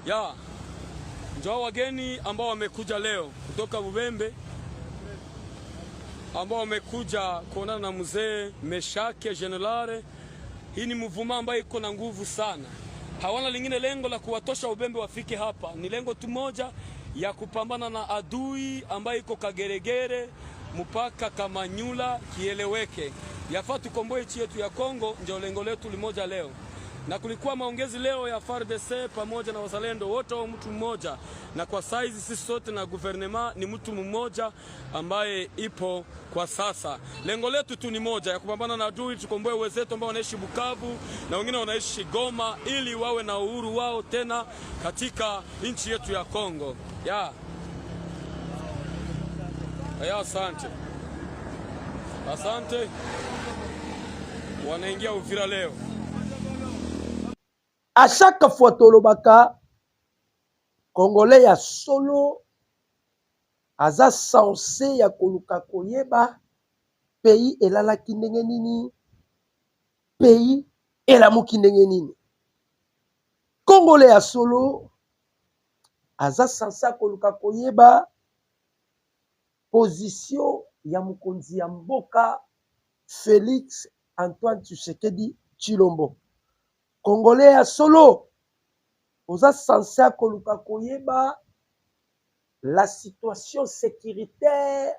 Ya, njoo wageni ambao wamekuja leo kutoka Bubembe, ambao wamekuja kuonana na mzee Meshake Generale. Hii ni mvuma ambayo iko na nguvu sana. Hawana lingine lengo la kuwatosha Bubembe wafike hapa. Ni lengo tu moja ya kupambana na adui ambayo iko Kageregere mpaka Kamanyula kieleweke. Yafaa tukomboe nchi yetu ya Kongo, ndio lengo letu limoja leo. Na kulikuwa maongezi leo ya FARDC pamoja na wazalendo wote wa mtu mmoja, na kwa saizi sisi sote na guvernema ni mtu mmoja ambaye ipo kwa sasa. Lengo letu tu ni moja ya kupambana na adui, tukomboe wenzetu ambao wanaishi Bukavu na wengine wanaishi Goma, ili wawe na uhuru wao tena katika nchi yetu ya Kongo. Asante. Asante. Wanaingia Uvira leo. À chaque fois tolobaka Congolais ya solo aza censé ya koluka koyeba pays elalaki ndenge nini, pays elamuki ndenge nini. Congolais ya solo aza censé koluka koyeba position ya mokonzi ya mboka Félix Antoine Tshisekedi Tshilombo. Congolais ya solo oza censé koluka koyeba la situation sécuritaire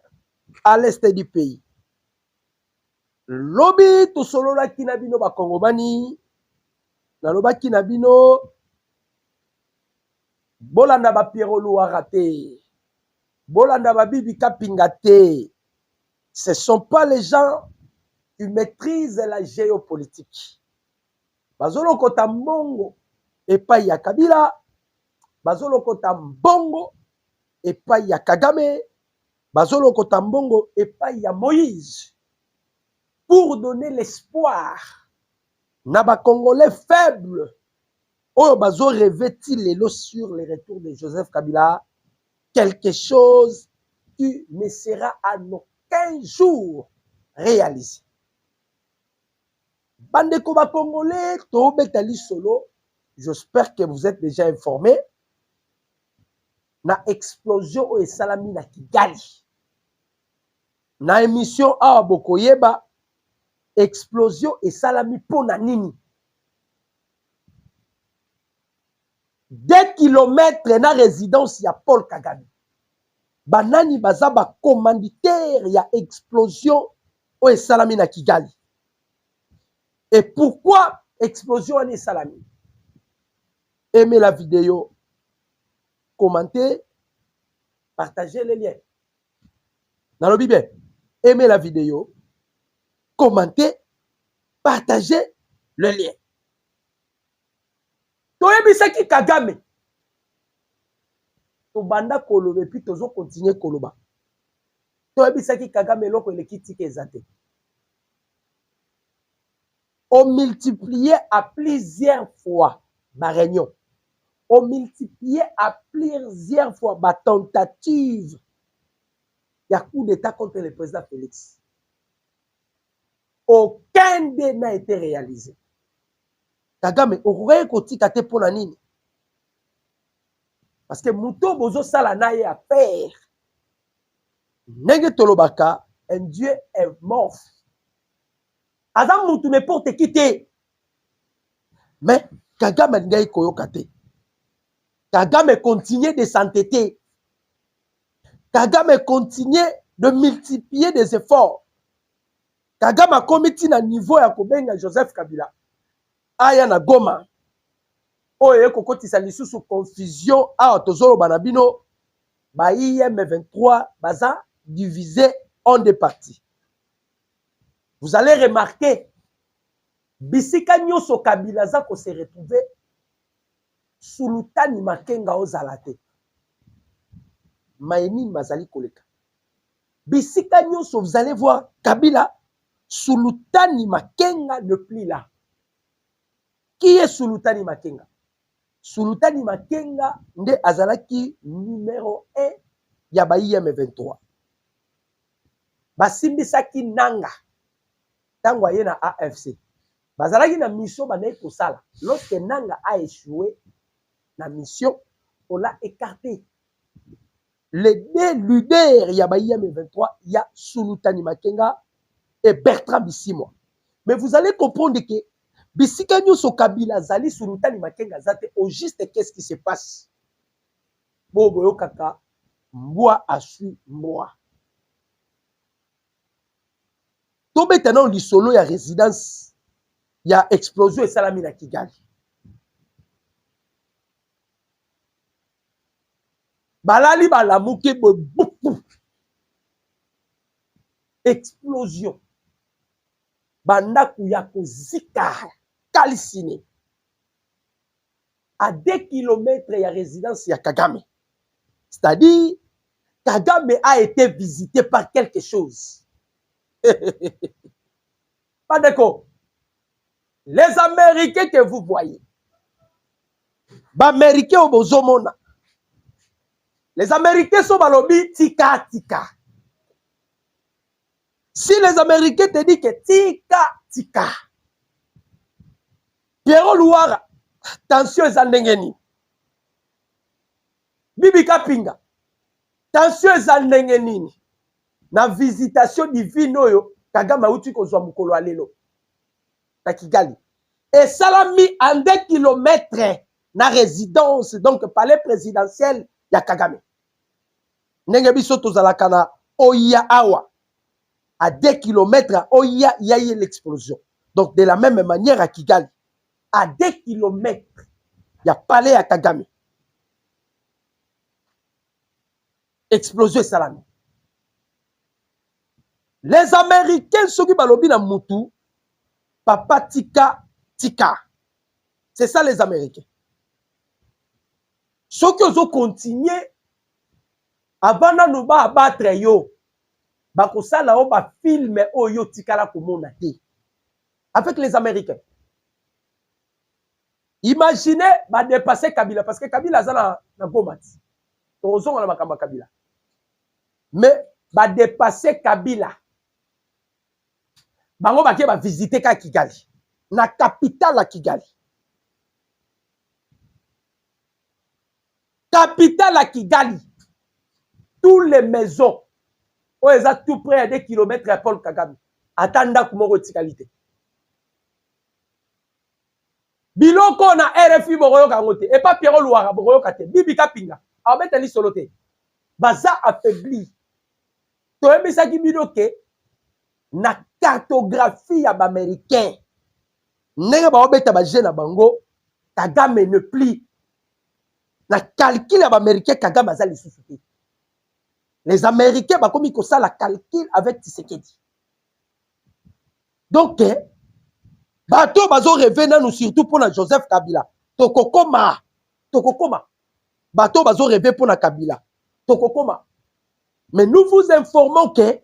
à l'est du pays. Lobi to solo la kinabino ba Kongomani na lobaki na bino bolanda ba Pierre Louara te, bolanda ba Bibi Kapinga te. Ce sont pas les gens qui maîtrisent la géopolitique. Bazolo kota mbongo epai ya Kabila, bazolo kota mbongo epai ya Kagame, bazolo kota mbongo epai ya Moïse, pour donner l'espoir na ba Congolais faibles oyo bazo revêti lelo sur le retour de Joseph Kabila, quelque chose qui ne sera en aucun jour réalisé. Bandeko ba Congolais, to betali solo, j'espère que vous êtes déjà informés. Na explosion o esalami na Kigali. Na émission awa bokoyeba explosion esalami pona nini. 2 kilomètres na résidence ya Paul Kagame. Banani baza ba commanditaire ya explosion o esalami na Kigali. Et pourquoi explosion en esalami? Aimez la vidéo, commentez, partagez les liens. Dans le Bible, aimez la vidéo, commentez, partagez le lien. Toyebisaki Kagame. Tobanda kolobe puis tozo continuer koloba. Toyebisaki Kagame loko eleki tike ezate. On multipliait à plusieurs fois ma réunion. On multipliait à plusieurs fois ma tentative. Il y a coup d'État contre le président Félix. Aucun des n'a été réalisé. Kagame, aurait côté kate pour la nini. Parce que Mouto Bozo Salanaye a faire. Nenge Tolobaka, un Dieu est mort. Adam Moutou n'importe qui te. Mais Kagame n'gaï koyokate. Kagame continue de s'entêter. Kagame continue de multiplier des efforts. Kagame a commis na niveau ya kobenga Joseph Kabila. Aya na Goma. Oye kokoti sa lisusu confusion a tozolo banabino. Ba IM23 baza divisé en deux parties. Vous allez remarquer bisika nyoso Kabila za ko se retrouver Sultani Makenga ozalate. Maeni mazali koleka. Bisika nyoso vous allez voir Kabila Sultani Makenga ne plus là. Qui est Sultani Makenga? Sultani Makenga nde azalaki numéro 1 ya ba IM23. Basimbisaki nanga tango aye na AFC. Bazalaki na mission banayi kosala. Lorsque nanga a échoué, la mission, on l'a écarté. Les deux leaders, il y a M23, il y a Sultani Makenga et Bertrand Bisimwa. Mais vous allez comprendre que Bisika Nyuso Kabila Zali Sultani Makenga Zate, au juste qu'est-ce qui se passe? Bobo Kaka, moi a su moi. Tout maintenant, le solo, il y a résidence, il y a explosion et salami na Kigali. Balali balamuke beaucoup. Explosion. Bandaku ya kozika kalisine. À 2 kilomètres, il y a résidence, il y a Kagame. C'est-à-dire, Kagame a été visité par quelque chose. Pas d'accord. Les Américains que vous voyez, Américains au Bozomona, les Américains sont dans le tika tika. Si les Américains te disent que tika tika, Pierrot Louara, tension ezandengeni. Bibi Kapinga, tension ezandengeni. Na visitation divine oyo, Kagame uti kozwa mukolo alelo. Na Kigali. Et salami en 2 kilomètres na résidence, donc palais présidentiel, ya Kagame. Ndenge biso tozalaka na Oya Awa. À 2 kilomètres, Oya, il y a eu l'explosion. Donc de la même manière à Kigali. À 2 kilomètres, il y a palais à Kagame. Explosion salami. Les Américains, ceux qui balobi na mutu, papa tika tika. C'est ça les Américains. Ceux qui ont continué, avant de nous abattre yo, bakosala o ba film oyo tikala komona te. Avec les Américains. Imaginez, bah dépasser Kabila, parce que Kabila a na Gomati. Torozon na makamba Kabila. Mais bah dépasser Kabila. Bango ba ke ba visiter ka Kigali. Na capitale à Kigali. Capitale à Kigali. Tous les maisons. Oh, ils ont tout près à 2 kilomètres à Paul Kagame. Attends kumoko tikalité. Biloko na RFI boroyo kangote. Et pas Pierrot Louara boroyo kate. Bibi Kapinga. Abeta li solote. Baza affaibli. Toyebisa ki bidoke na cartographie ya ba-américain. Ndenge ba obeta ba jeune bango, Kagame ne plie. Na calcul ya ba-américain Kagame aza lisusu te. Les Américains ba komi ko sala calcul avec Tshisekedi. Donc bato bazo rêver nous surtout pour na Joseph Kabila. Tokokoma. Bato bazo rêver pour na Kabila. Tokokoma. Mais nous vous informons que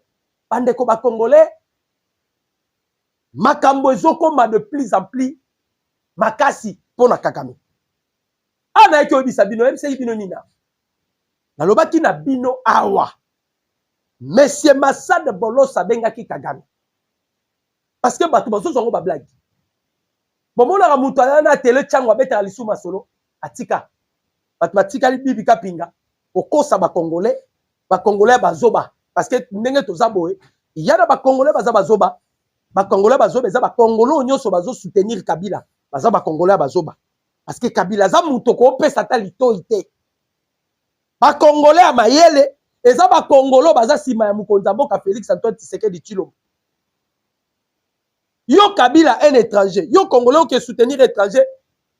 bandeko ba Congolais makambo ezokoma de plus en plus makasi pour na Kagame. Ana eki obisa bino MC bino nina. Nalobaki na bino awa. Monsieur Massad Bolosa bengaki Kagame. Parce que bato bazo zongo ba blague. Bomona ka mutu na tele chango beta lisuma solo atika. Bato batika li Bibi Kapinga okosa ba Congolais bazoba parce que ndenge tozaboe il y a ba Congolais bazoba ba Congolais bazoba za ba Congolais nyonso bazo soutenir Kabila ba Congolais bazoba parce que Kabila za mutu ko pesa ta litoite ba Congolais a mayele eza ba Congolais baza sima ya mukonza mboka Félix Antoine Tshisekedi Tshilombo. Yo Kabila un étranger, yo Congolais qui soutenir étranger,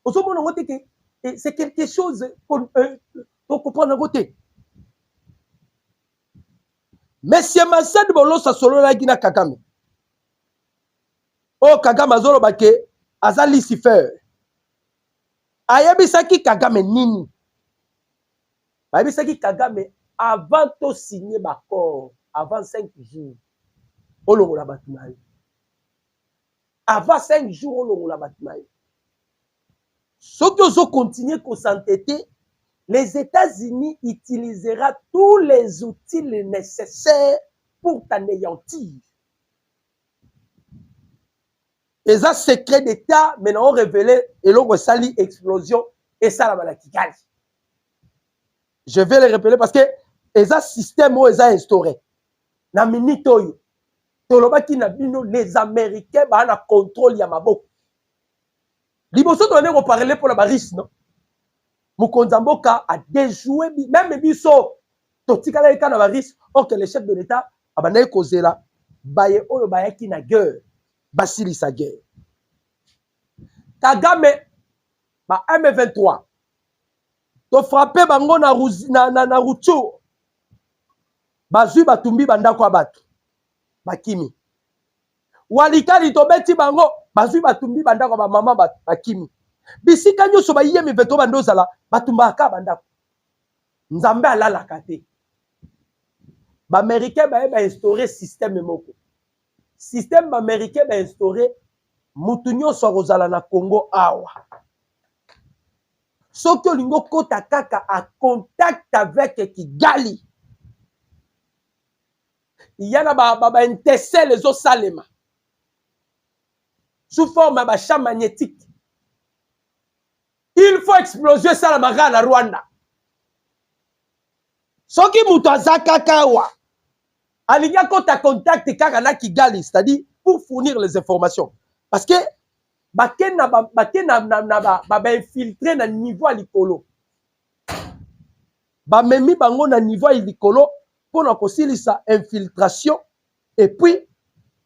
ozo mona ngote que c'est quelque chose qu'on comprend ngote. Monsieur Massad Bolosa solo la gina Kagame. Oh Kagame azolo bake aza Lucifer. Ayebisaki Kagame nini? Ayebisaki Kagame avant de signer l'accord, avant 5 jours. Olongo la batunaye. Avant 5 jours olongo la batunaye. Ceux qui ont continué à s'entêter, les États-Unis utiliseront tous les outils nécessaires pour t'anéantir. Et ça, secret d'État, maintenant révélé, et l'on sali explosion, et ça la Kigali. Je vais le répéter parce que les système où ils ont instauré na minute oyo tolobaki na bino les Américains ba na contrôle ya maboko liboso to ndeko parler pour la baris non Mokonza Mboka a déjoué même biso totikala eka na baris or que le chef de l'état abanaye kozela baye oyo bayaki na guerre basili sa guerre Kagame ba M23 to frappé bango na Rutshuru bazui batumbi bandako abatu bakimi walikali to beti bango bazui batumbi bandako ba mama bakimi bisika nyoso ba yemi veto bandozala batumba ka bandako nzambe alala kate ba américain ba instaurer système moko système ba américain ba instaurer mutu nyoso kozala na Congo awa soki olingo kota kaka a contact avec Kigali il y a ba intéressé les autres salema sous forme de champ magnétique. Il faut exploser ça la Rwanda. Soki mutu azaka kawa alinya kota contact kaka na Kigali, c'est-à-dire pour fournir les informations parce que bakena infiltrer na niveau à likolo ba memi bango na niveau à likolo pour na kosilisa infiltration et puis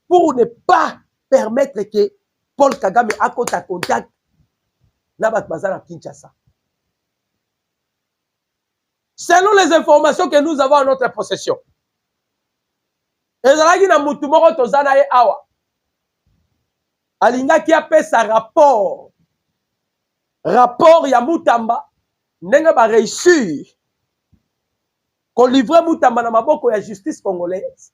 pour ne pas permettre que Paul Kagame a contact na bat bazala Kinshasa. Selon les informations que nous avons en notre possession, ezalaki na mutu moko tozana ye awa alingaki apesa rapport ya Mutamba ndenge ba réussir qu'on livre Mutamba na maboko ya justice congolaise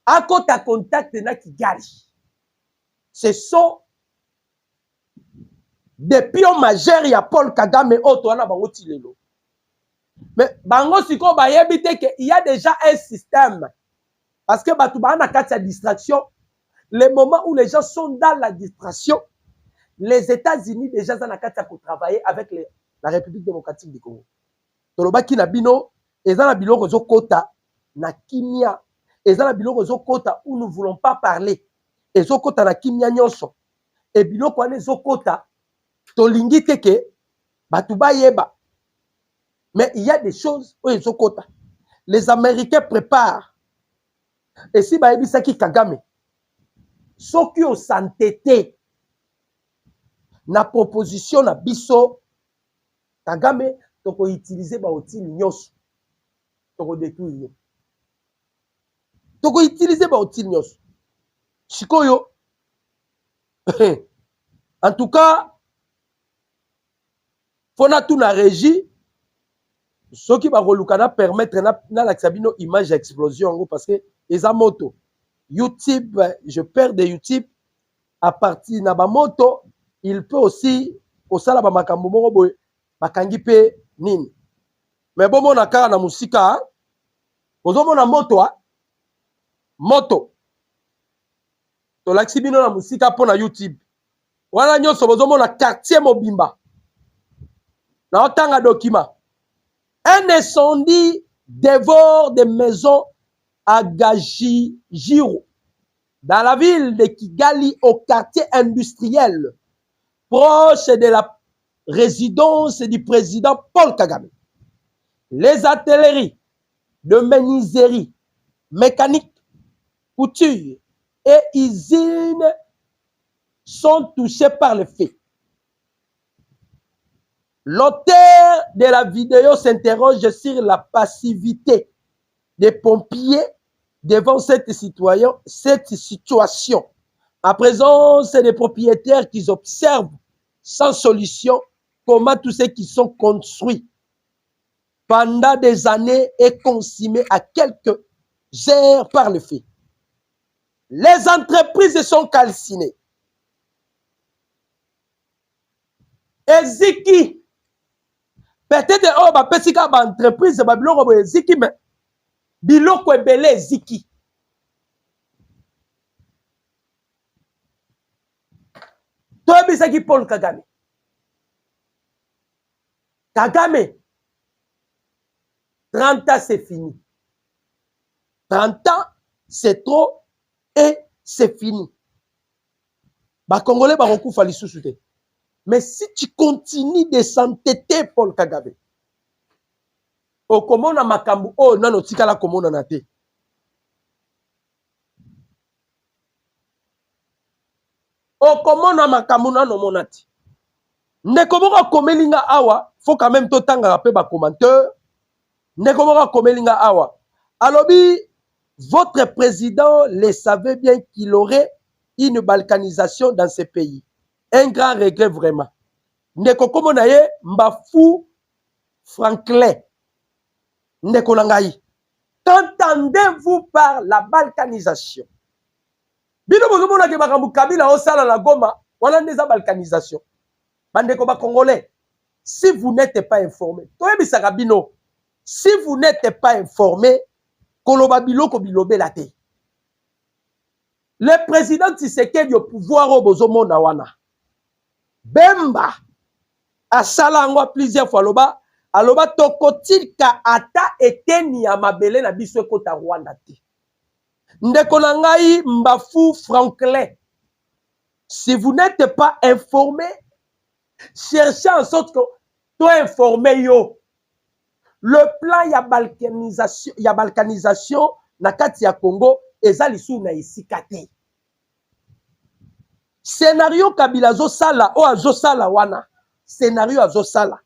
akota contact na Kigali. Ce sont des pions majeurs ya Paul Kagame oto wana bango tilelo. Mais bango siko ba yebite que il y a déjà un système parce que batu ba na kati ya distraction. Les moments où les gens sont dans la distraction, les États-Unis déjà sont pour travailler avec la République démocratique du Congo. Tolobaki na bino, ezana biloko zo kota na kimia, ezana biloko zo kota où nous ne voulons pas parler. Ezo kota na kimia nyonso. Et biloko ane zo kota tolingi teke batuba yeba. Mais il y a des choses où ezo kota. Les Américains préparent. Et si ba yebisaki Kagame soki o santete na proposition na biso Kagame toko utiliser ba outil nyonso toko détruire toko utiliser ba outil nyonso sikoyo en tout cas fona tout na régie soki ba kolukana permettre na la sabino image explosion parce que eza moto YouTube, je perds de YouTube à partir de ma moto, il peut aussi au sala ba makambo moko boy bakangi pe nini. Mais bon mona kaka na musika, ozo mona moto moto. To laksi bino na musika po na YouTube. Wana nyonso bozo mona quartier mobimba. Na otanga document. Un incendie dévore des maisons à Gajiro, dans la ville de Kigali, au quartier industriel, proche de la résidence du président Paul Kagame. Les ateliers de menuiserie, mécanique, couture et usines sont touchés par le feu. L'auteur de la vidéo s'interroge sur la passivité des pompiers devant cette situation, à présence des propriétaires qui observent sans solution comment tous ceux qui sont construits pendant des années est consumé à quelques heures par le feu. Les entreprises sont calcinées. Eziki, peut-être oh ba pesika ba entreprise ba biloko bo eziki mais biloko ebele eziki. Toyebisaki Paul Kagame Kagame, 30 ans, c'est fini. 30 ans, c'est trop et c'est fini. Bah, Congolais, bah, on fali sous-souté. Mais si tu continues de s'entêter, Paul Kagame, au komona makambu, oh, non, tika la komona nate. Au komona makambu, non, monati. Nekomoka komelinga awa, faut quand même to tanga rappel ba commenteur. Nekomoka komelinga awa. Alobi, votre président le savait bien qu'il aurait une balkanisation dans ce pays. Un grand regret vraiment. Nekokomo naye Mbafou Franklin. Nekolangaï. Qu'entendez-vous par la balkanisation? Bino bozomo na ke bakambu Kabila osala la Goma, wala ndeza balkanisation. Bandeko ba Congolais, si vous n'êtes pas informé, toyebisaka bino, si vous n'êtes pas informé, koloba biloko bilobe la te. Le président Tshisekedi au pouvoir au bozomo na wana. Bemba asala ngwa plusieurs fois aloba tokotika ata eteni ya mabele na biso ekota Rwanda te. Ndeko na ngai Mbafou Franklin, si vous n'êtes pas informé, cherchez en sorte que toi informé yo. Le plan ya balkanisation na kati ya Congo eza lisu na isika te. Scénario Kabila azosala o azosala wana. Scénario azosala.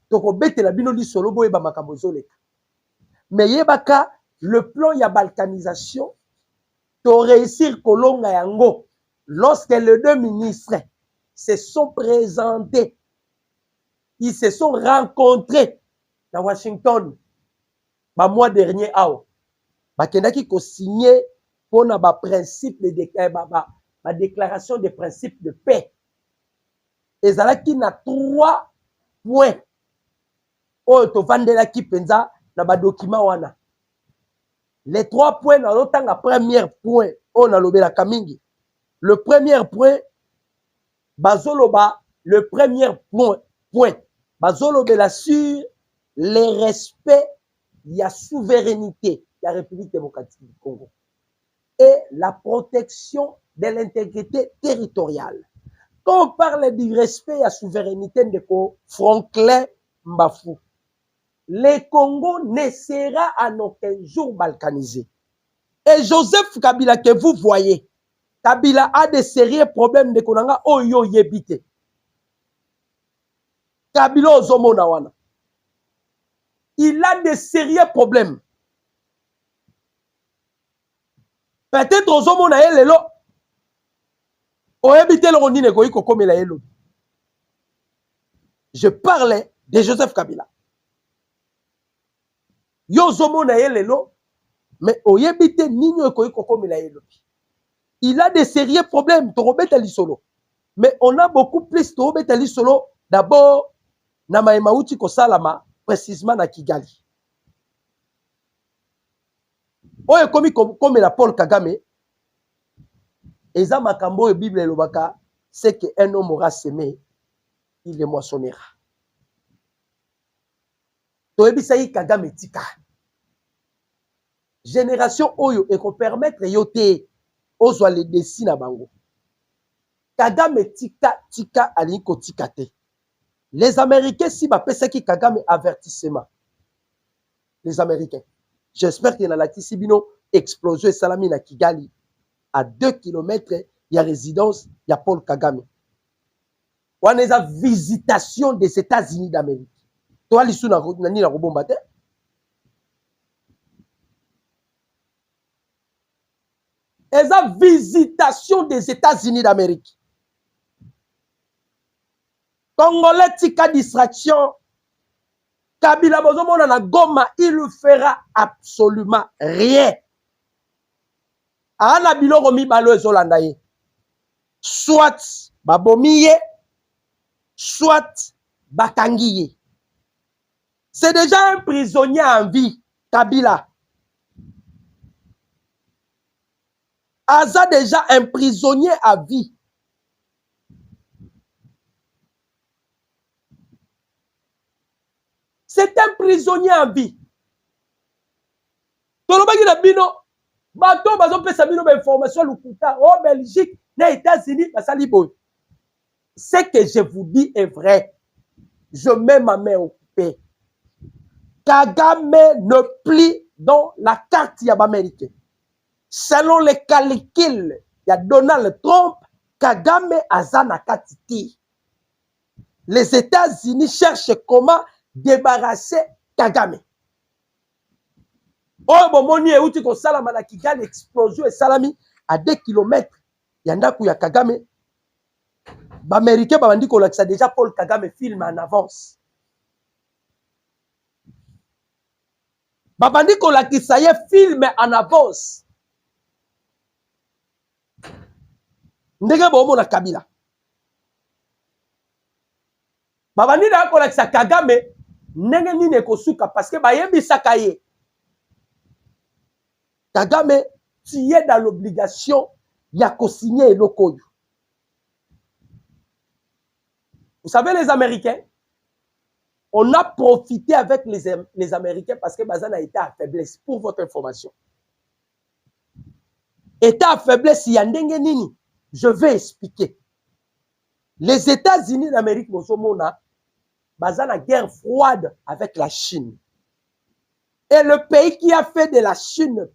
Toko bete la bino lisolo boyeba makambo zoleka. Mais yebaka le plan ya balkanisation to réussir kolonga yango lorsque les deux ministres se sont présentés. Ils se sont rencontrés dans Washington ba mois dernier awa. Bakendaki ko signer pour na ba principe de ba déclaration de principe de paix. Ezalaki na 3 points. Oyo to vandelaki penza na ba document wana. Les 3 points na lotanga premier point on a lobela kamingi. Le premier point bazoloba le premier point bazolobela sur le respect ya souveraineté de la République démocratique du Congo et la protection de l'intégrité territoriale. Quand on parle du respect à la souveraineté de Franklin Mbafou, le Congo ne sera en aucun jour balkanisé. Et Joseph Kabila que vous voyez, Kabila a des sérieux problèmes de konanga oyo yebite. Kabila ozomona wana. Il a des sérieux problèmes. Peut-être ozomona yelelo oyebite lo ndine ko iko komela yelo. Je parlais de Joseph Kabila. Yo ozomona yelelo mais oyebite nini ko iko komela yelo. Il a des sérieux problèmes torobeta lisolo. Mais on a beaucoup plus torobeta lisolo d'abord na maemauti ko salama précisément na Kigali. Oye komi comme la Paul Kagame eza makambo e Bible elobaka c'est que un homme aura semé il le moissonnera. Toyebisa yi Kagame tika. Génération oyo e ko permettre yote ozwa le décis na bango. Kagame tika aliko tika te. Les Américains si ba pesa ki Kagame avertissement. Les Américains. J'espère que na la Kisibino explosion salami na Kigali à 2 km il y a résidence il y a Paul Kagame. On a une visitation des États-Unis d'Amérique. Toi lisu na ni na robomba te. Eza visitation des États-Unis d'Amérique. Congolais tika distraction. Kabila bozomona na Goma, il ne fera absolument rien. Ana biloko mibalo ezolanda ye. Soit babomiye, soit bakangiye. C'est déjà un prisonnier en vie, Kabila. Aza déjà un prisonnier à vie. C'est un prisonnier en vie. Tolobaki na bino, bato bazopesa bino ba information lukuta au Belgique, na États-Unis, basali boy. Ce que je vous dis est vrai. Je mets ma main au coupé. Kagame ne plie dans la carte américaine. Selon les calculs, il y a Donald Trump, Kagame azana katiti. Les États-Unis cherchent comment débarrasser Kagame. Oh, bon, moni e uti ko salama na Kigali, explosion et salami à 2 km. Yandaku ya Kagame. Ba Américain ba bandi ko lakisa déjà Paul Kagame film en avance. Ba bandi ko lakisa ye film en avance. Ndenge bo mo na Kabila. Ba bandi na ko lakisa Kagame ndenge nini ko suka parce que ba yebisaka ye. Kagame, tu es dans l'obligation de signer le code. Vous savez, les Américains, on a profité avec les Américains parce que Bazan a été à faiblesse, pour votre information. État à faiblesse, il y a nini. Je vais expliquer. Les États-Unis d'Amérique, Bazan a guerre froide avec la Chine. Et le pays qui a fait de la Chine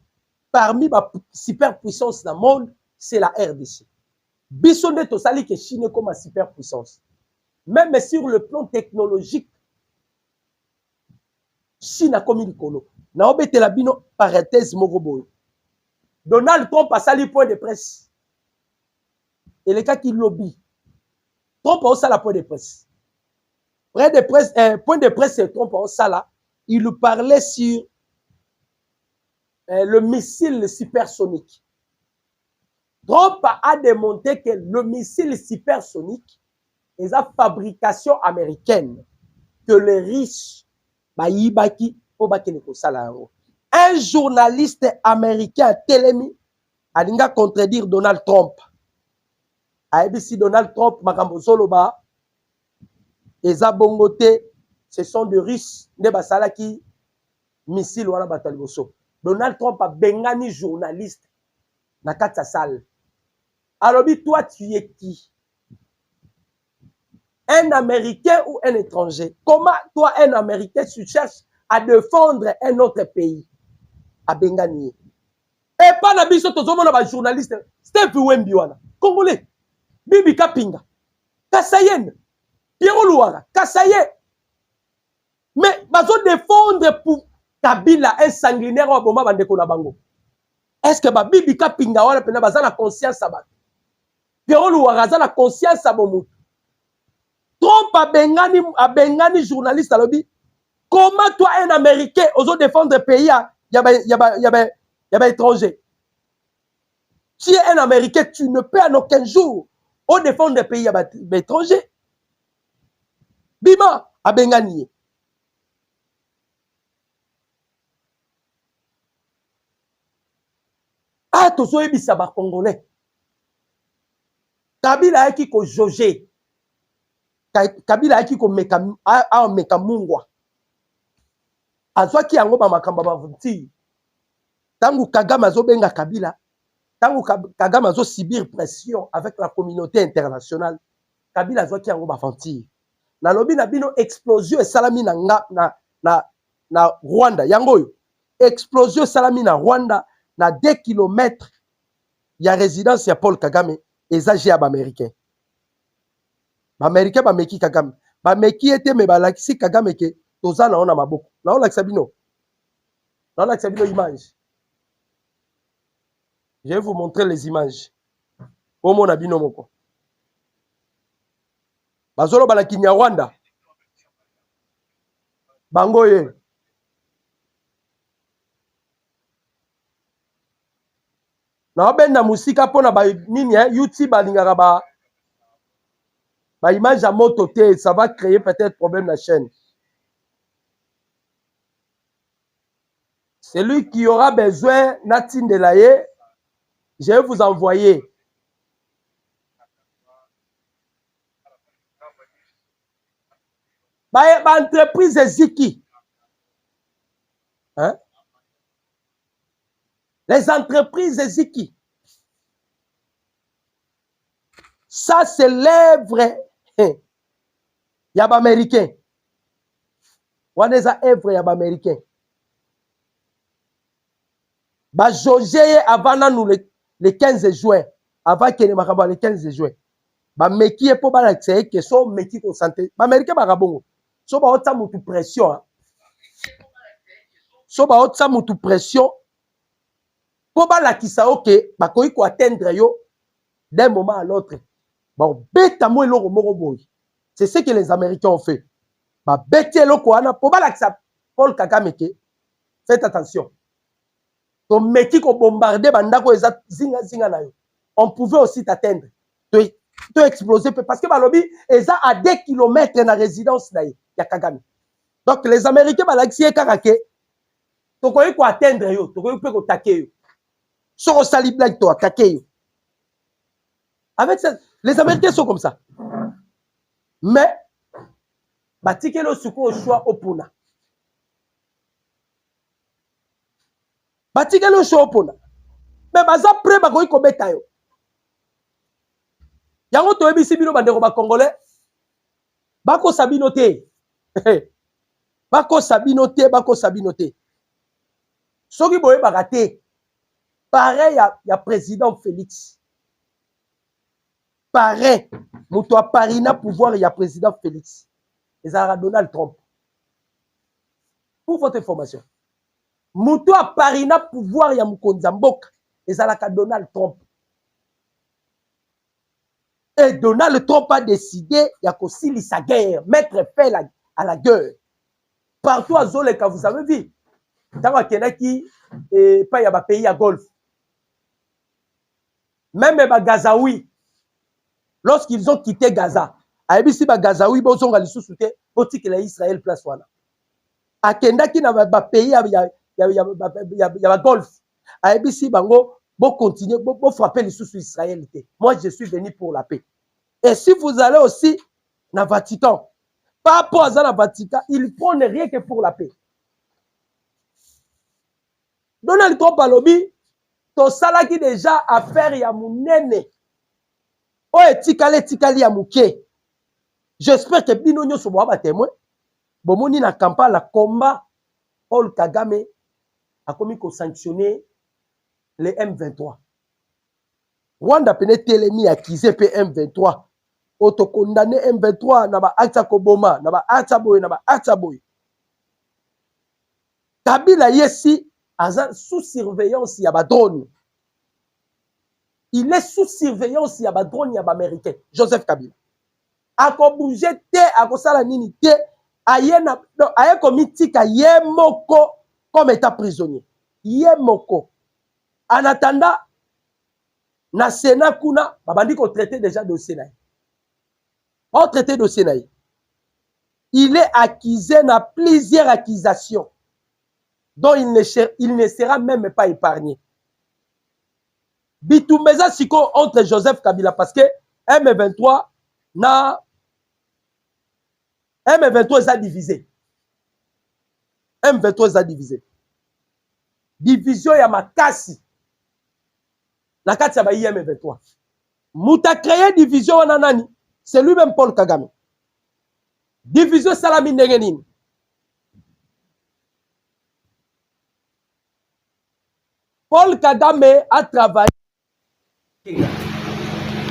parmi les superpuissances dans le monde, c'est la RDC. Bissonde Tosali que Chine comme superpuissance. Même sur le plan technologique, Chine a commis le colo. Naobete la bino parenthèse Mogoboy. Donald Trump a sali point de presse. Et les cas qui lobby. Trump a aussi la point de presse. Point de presse, Trump a aussi là. Il lui parlait sur le missile supersonique. Trump a démontré que le missile supersonique est une fabrication américaine que les riches un journaliste américain Télémi a contredire Donald Trump. Si Donald Trump Makambosoloba Eza Bongote, ce sont des Russes de Basala qui missile wana bataliboso. Donald Trump a bengani journaliste na kata salle. Alors, toi, tu es qui? Un Américain ou un étranger? Comment, toi, un Américain, tu cherches à défendre un autre pays? À bengani. Et pas na biso tozomona ba journaliste. Steve Wembi wana. Congolais. Bibi Kapinga. Kasayen. Pierre Louara. Kasaye. Mais bazo défendre pour Kabila, un sanguinaire au moment de Konabango. Est-ce que Bibi Kapinga wana pena baza na conscience sabat? Pierre Louara baza na conscience sabomu. Trump a bengani journaliste à lobby. Comment toi un Américain ose défendre le pays yaba étranger? Tu es un Américain, tu ne peux en aucun jour au défendre le pays yaba étranger. Bima a bengani. Ah, tozo ebisa ba Congolais. Kabila aki ko joje. Kabila aki ko meka mungwa. Azwaki yango ba makamba ba vunti. Tangu Kagame azobenga Kabila, tangu Kagame azo subir pression avec la communauté internationale, Kabila azwaki yango ba vunti. Na lobi na bino explosion esalami na Rwanda. Yango yo. Explosion esalami na Rwanda. Na 2 km, il y a résidence ya Paul Kagame et ça j'ai américain. Américain ba meki Kagame. Ba meki était me balakisi Kagame ke toza na ona maboko. Na ona sabino. Na ona sabino image. Je vais vous montrer les images. Au mona bino moko. Bazolo balaki nya Rwanda. Bangoye. Na benda musika pona ba nini YouTube alingaka ba image à moto te, ça va créer peut-être problème la chaîne. Celui qui aura besoin Natine de Laye, je vais vous envoyer. Ba entreprise Ziki. Hein? Les entreprises Ziki. Ça, c'est l'œuvre américain. On est à œuvre américain. Bah, José avant nous le 15 juin. Avant qu'il ne m'accorde le 15 juin. Bah, mais qui est pour l'accès que son métier au santé. Bah, américain, bah, bon. So, bah, ça m'a pression. So, bah, ça m'a pression. Pour la qui ça, ok, bah, quoi, il faut atteindre yo d'un moment à l'autre. Bon, bête à moi, c'est ce que les Américains ont fait. Bah, bête à l'eau, pour la qui ça, Paul Kagame, faites attention. Ton métier qu'on bombardait, on pouvait aussi t'atteindre. Tu exploser parce que Balobi est à 2 kilomètres de la résidence de Kagame. Donc les Américains, si ils karaké, tu peux atteindre yo, tu peux attaquer yo. Sur au sali blague toi, attaquer yo. Avec ça, les Américains sont comme ça. Mais batike le suko au choix au pona. Batike le choix au pona. Mais baza prêt ba ko beta yo. Yango to ebisi bino bandeko ba congolais. Bako sabino te. Bako sabino te, bako sabino te. Soki boye bagate. Pareil ya président Félix. Pareil. Mouto a parina pouvoir ya président Félix. Et ça Donald Trump. Pour votre information. Mouto a parina pouvoir ya Mukonzambok. Et ça Donald Trump. Et Donald Trump a décidé il y a qu'aussi sa guerre, mettre fin à la guerre. Partout à Zoleka, vous avez vu. Dans le qui et pas il y a des pays à Golfe. Même les Gazaouis, lorsqu'ils ont quitté Gaza, à Ebisi Gazaouis, ils ont soutenu pour que Israël place voilà. À Kenda qui n'a pas pays il y a Golfe. À Ebisi Bango bon continuer, bon frapper les sous Israël. Moi, je suis venu pour la paix. Et si vous allez aussi dans le Vatican, par rapport à la Vatican, ils prennent rien que pour la paix. Donald Trump a lobby, to sala qui déjà affaire ya munene. O etikali ya muke. J'espère que bino nyoso bo ba témoin. Bomoni na campagne la combat Paul Kagame a commis ko sanctionner les M23. Rwanda pene telemi accusé M23. Auto condamné M23 na ba akta koboma, na ba akta boy, na ba akta boy. Kabila yesi sous surveillance ya ba drone. Il est sous surveillance ya ba drone ya ba américain. Joseph Kabila. Ako bouger te, ako sala nini te, ayena aye komitika ye moko comme état prisonnier. Ye moko. En attendant, na Sénat kuna, babandi ko traité déjà dossier na. On traité dossier na. Il est accusé na plusieurs accusations dont il ne sera même pas épargné. Bitumbeza siko entre Joseph Kabila parce que M23 est divisé. M23 est divisé. Division ya makasi. La carte ya ba M23. Mouta créé division wana nani? C'est lui-même Paul Kagame. Division salami ndenge nini? Paul Kagame a travaillé.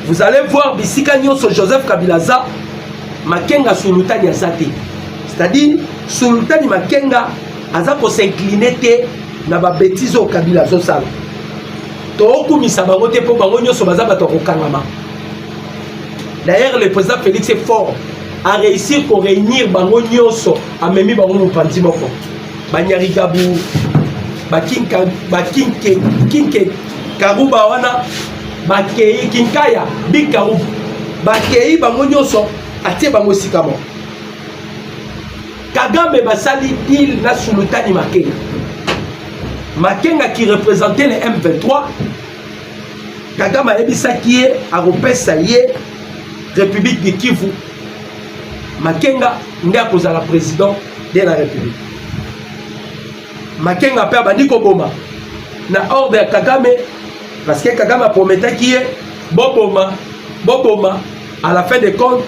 Vous allez voir bisika nyonso Joseph Kabilaza Makenga sulutani azate. C'est-à-dire sulutani Makenga aza ko s'incliner te na ba bêtises au Kabila zo sala. To kumisa bango te po bango nyonso baza bato ko kangama. D'ailleurs le président Félix est fort à réussir pour réunir bango nyonso a memi bango mupandi moko. Banyari Gabu Kinke Karuba wana Bakei Kinkaya Big Karuba Bakei bango nyonso atie bango sikamo. Kagame basali il na sulutani Makenga. Makenga qui représentait les M23. Kagame a ebisa qui est à repesa yé République de Kivu. Makenga ndia kozala président de la République. Makenga pe abandi ko boma na ordre ya Kagame parce que Kagame a promis qui est boboma à la fin des comptes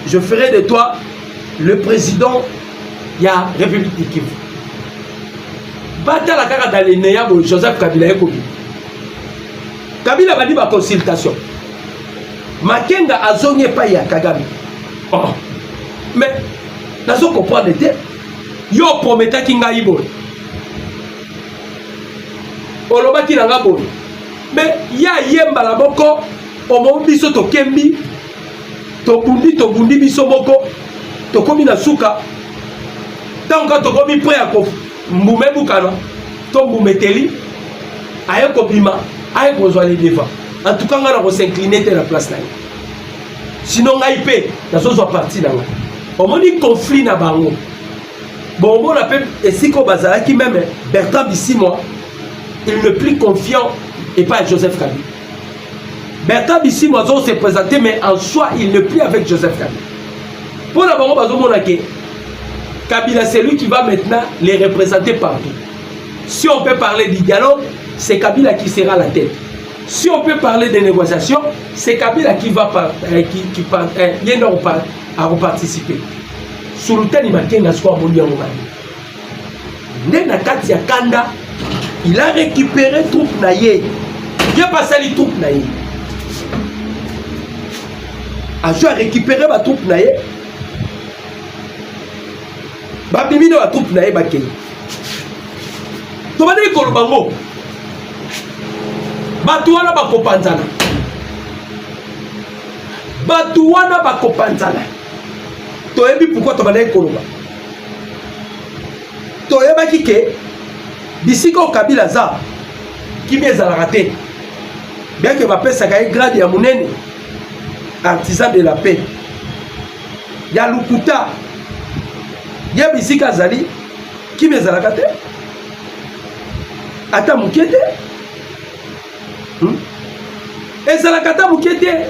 je ferai de toi le président ya République du Kivu. Batala kaka dans les néa Joseph Kabila ekobi. Kabila badi ba consultation. Makenga azonye pa ya Kagame. Oh. Mais nazo comprendre te yo prometa ki ngai boy. Oloba ki nanga boy. Mais ya yemba la boko omo biso to kembi to bundi biso boko to komi na suka. Tant que to komi prêt à ko mbume bukana to mbumeteli aye ko bima aye ko zwa les devant. En tout cas ngana ko s'incliner te la place là. Sinon ngai pe na so zo parti nanga. Omoni conflit na bango. Bon on appelle et si ko bazala qui même Bertrand Bisimwa il ne plus confiant et pas Joseph Kabila. Bertrand Bisimwa s'est présenté mais en soi il ne plus avec Joseph Kabila. Pour la bango bazo monake Kabila c'est lui qui va maintenant les représenter partout. Si on peut parler du dialogue, c'est Kabila qui sera la tête. Si on peut parler des négociations, c'est Kabila qui va participer. Sur le thème, il Kanda, il a récupéré troupes naïe. Il a passé les troupes naïe. A récupéré ma troupe naïe. Babimino a troupe naïe bakei. Tomane kolobango. Batuana bakopanzana. Batuana bakopanzana. Toyebi pourquoi tomane koloba. Toyeba kike bisiko Kabila za kimi ezalaka te. Bien que bapé sakaye grade ya munene artisan de la paix. Ya lukuta. Ya bisika zali kimi ezalaka te. Ata mukete. Ezalaka ta mukete.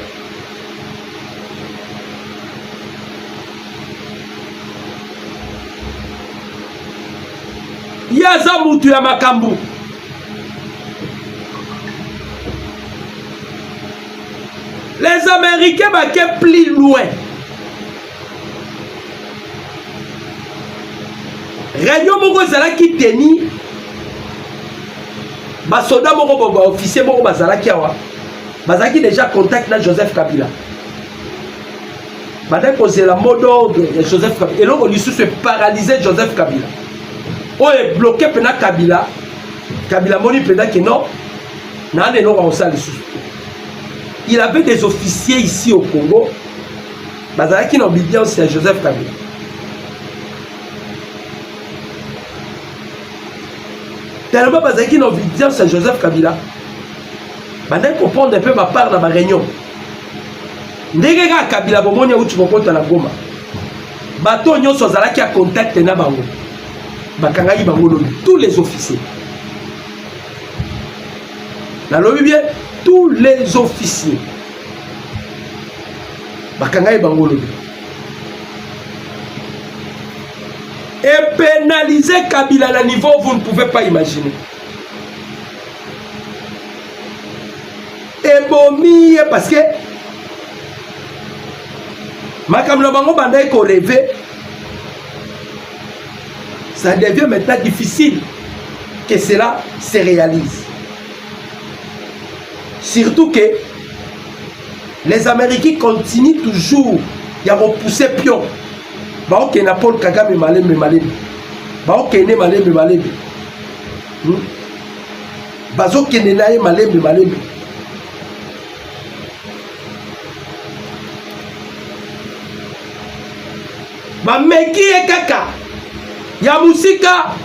Yaza mutu ya makambu. Les Américains baquet plus loin. Réunion moko zalaki teni. Ba soldat moko ba officier moko bazalaki awa. Bazalaki déjà contact na Joseph Kabila. Madame posé la mot d'ordre de Joseph Kabila. Et là on lui se paralysé Joseph Kabila. On est bloqué pendant Kabila. Kabila moni pendant que non. N'a ne non on sale sous. Il avait des officiers ici au Congo. Bazalaki en obédience à Joseph Kabila. Tellement bazalaki en obédience à Joseph Kabila. Maintenant comprendre un peu ma part dans ma réunion. Ndenge ka Kabila bomoni uti kokota na Goma. Bato nyonso zalaki a contact na bango. Bakangai bango tous les officiers. Na lobi bien tous les officiers. Bakangai bango lobi. Et pénaliser Kabila à un niveau vous ne pouvez pas imaginer. Et bomi parce que Makamlo bango bandai ko rêver. Ça devient maintenant difficile que cela se réalise. Surtout que les Américains continuent toujours à repousser pion. Baoke na Paul Kagame malembe. Baoke ne malembe. Bazoke ne nae malembe. Bameki e kaka ya musika.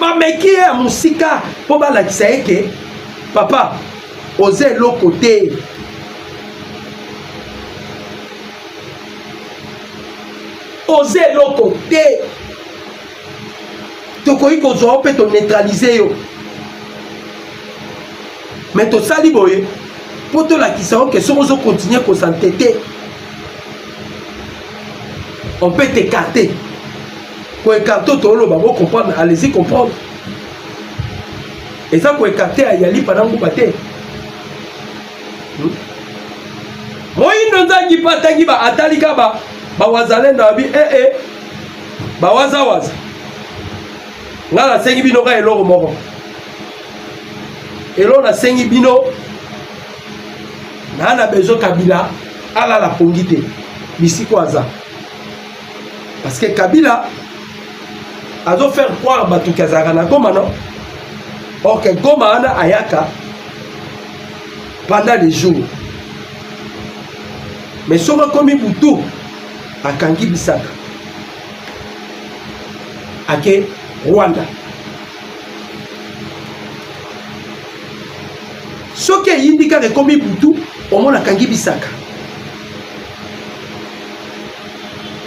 Bameki ya musika po balakisa eke papa oze lo côté. Oser l'autre côté. Tu crois qu'on peut te neutraliser. Mais tu sali boye. Pour te la qui que si on continue à s'entêter. on peut t'écarter. Pour écarter, vous comprendre, allez-y comprendre. Et ça, pour écarter, il y a li pendant vous battez. Moi, il n'y a pas de temps atalika ba wazale na bi ba waza ngala sengi bino ka eloko moko elo na sengi bino na bezo Kabila ala la pongité bisiko aza parce que Kabila a dû faire croire batu kazaka na Goma non or que Goma ana ayaka pendant les jours mais soka komi butu akangi bisaka ake Rwanda soki yindika komi butu omona akangi bisaka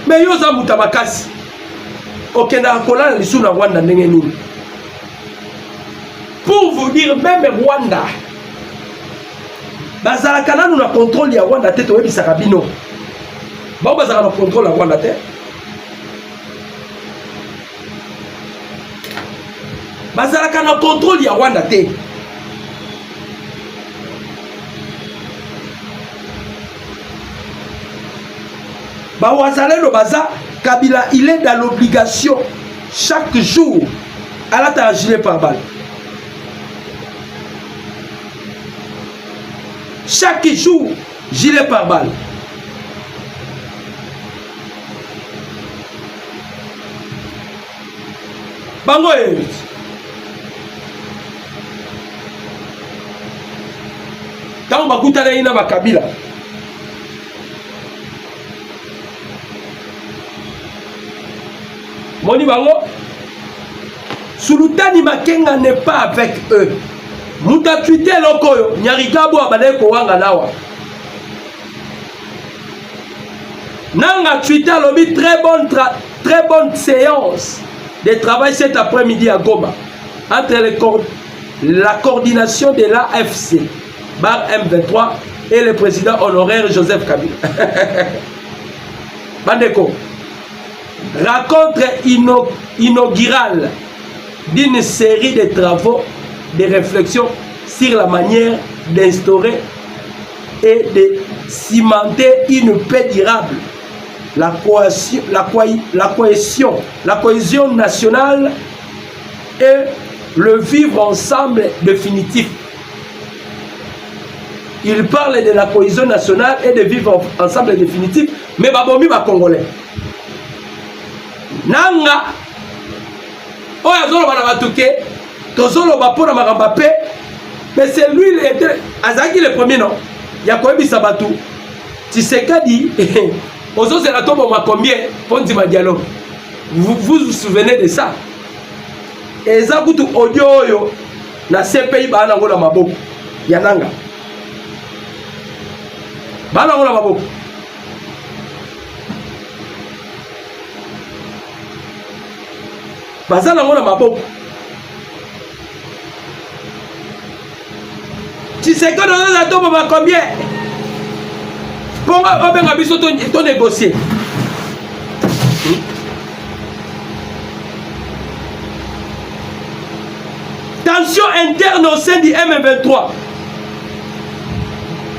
mais yo za muta makasi okenda kolala lisu na Rwanda ndenge nini pour vous dire même Rwanda bazalaka nanu na contrôle ya Rwanda te toyebisaka bino bao bazalaka na contrôle ya Rwanda te bazalaka na contrôle ya Rwanda te bawazalelo baza Kabila il est dans l'obligation chaque jour à la gilet par balle. Chaque jour, gilet par balle. Bango quand bakutana ina bakabila Moni bango Sultani Makenga n'est pas avec eux. Muta Twitter lokoyo nyarikabo abale ko wanga nawa. Nanga Twitter lobi très bonne séance de travail cet après-midi à Goma entre la coordination de l'AFC bar M23 et le président honoraire Joseph Kabila. Bandeko rencontre inaugurale d'une série de travaux de réflexion sur la manière d'instaurer et de cimenter une paix durable, la cohésion nationale et le vivre ensemble définitif. Il parle de la cohésion nationale et de vivre ensemble définitif, mais babomi ba congolais. Nanga oya zolo bana batuke tozolo bapona makamba pe mais c'est lui azaki le premier non ya koyebisa batu Tshisekedi ozo c'est la tombe ma combien pondi ma dialogue vous souvenez de ça eza kutu audio oyo na CPI bana ngona maboko ya nanga bana ngona maboko bazana ngona maboko Tshisekedi oza tombo ba combien ponga obenga biso to négocier tension interne au sein du M23.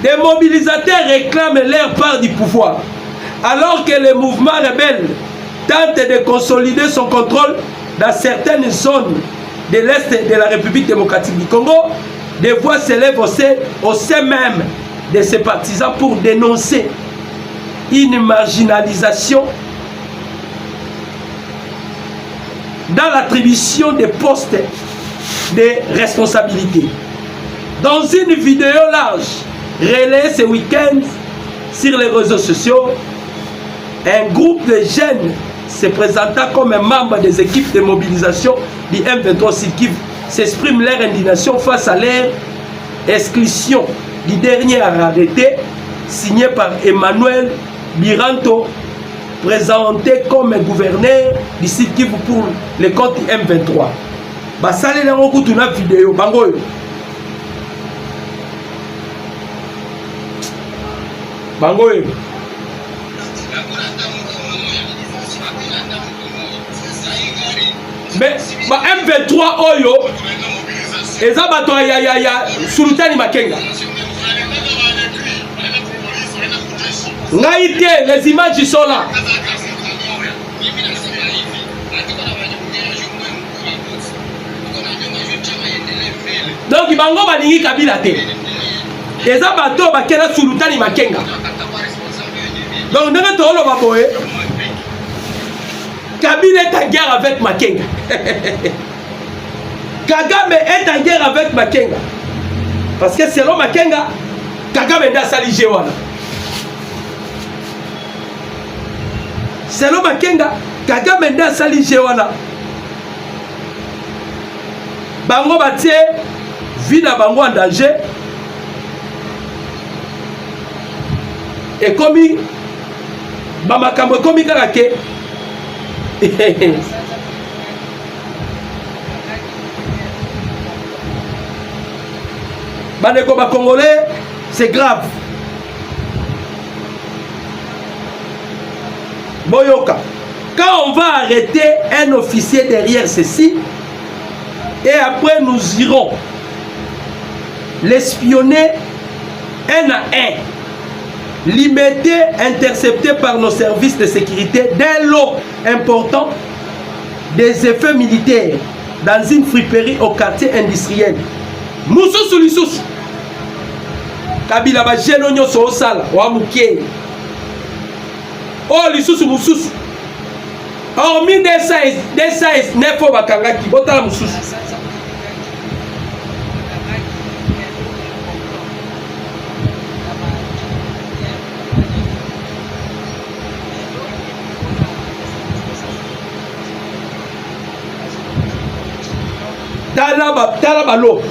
Des mobilisateurs réclament leur part du pouvoir alors que le mouvement rebelle tente de consolider son contrôle dans certaines zones de l'Est de la République démocratique du Congo. Des voix s'élèvent au sein même de ses partisans pour dénoncer une marginalisation dans l'attribution des postes de responsabilité. Dans une vidéo large relayée ce week-end sur les réseaux sociaux, un groupe de jeunes se présentant comme un membre des équipes de mobilisation du M23 Sud-Kivu s'expriment leur indignation face à leur exclusion du dernier arrêté signé par Emmanuel Biranto, présenté comme gouverneur du Sud-Kivu pour le compte du M23. Basale na ngoku tuna vidéo bango mais ba M23 oyo eza bato ya Sultani Makenga. Ngai te, les images sont là. Donc bango balingi Kabila te. Eza bato bakena Sultani Makenga. Donc ndenge tolo baboye. Kabila est en guerre avec Makenga. Kagame est en guerre avec Makenga. Parce que selon Makenga, Kagame nda sali jewana. Selon Makenga, Kagame nda sali jewana. Bango batie vie na bango en danger. Et comme Bamakambo comme Karake. Bandeko ba Congolais, c'est grave. Boyoka, quand on va arrêter un officier derrière ceci, et après nous irons l'espionner un à un, limité, intercepté par nos services de sécurité d'un lot important des effets militaires dans une friperie au quartier industriel. Moussousou Lissous Kabila ba jeno nyoso osala wa muke. Oh Lissous Moussousou. Hormis des size nefo bakangaki botala Moussousou. Talaba lo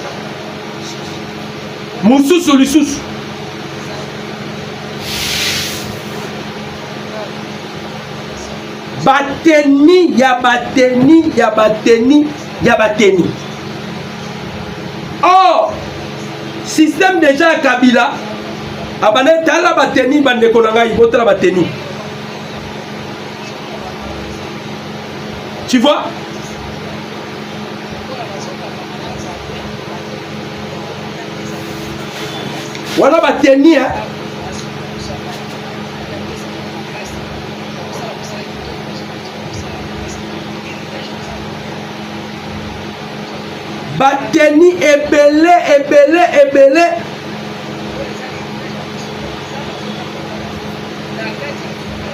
Moussousou Lissous bateni ya bateni ya bateni ya bateni. Oh système déjà à Kabila abane tala bateni bande konanga ibotala bateni. Tu vois? Voilà bateni hein. Bateni ebele.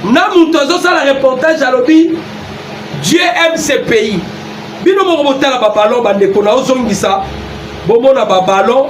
Na mutozo ça la reportage à lobby. Dieu aime ce pays. Bino mo botala ba ballon bande kona ozongisa. Bomo na ba ballon.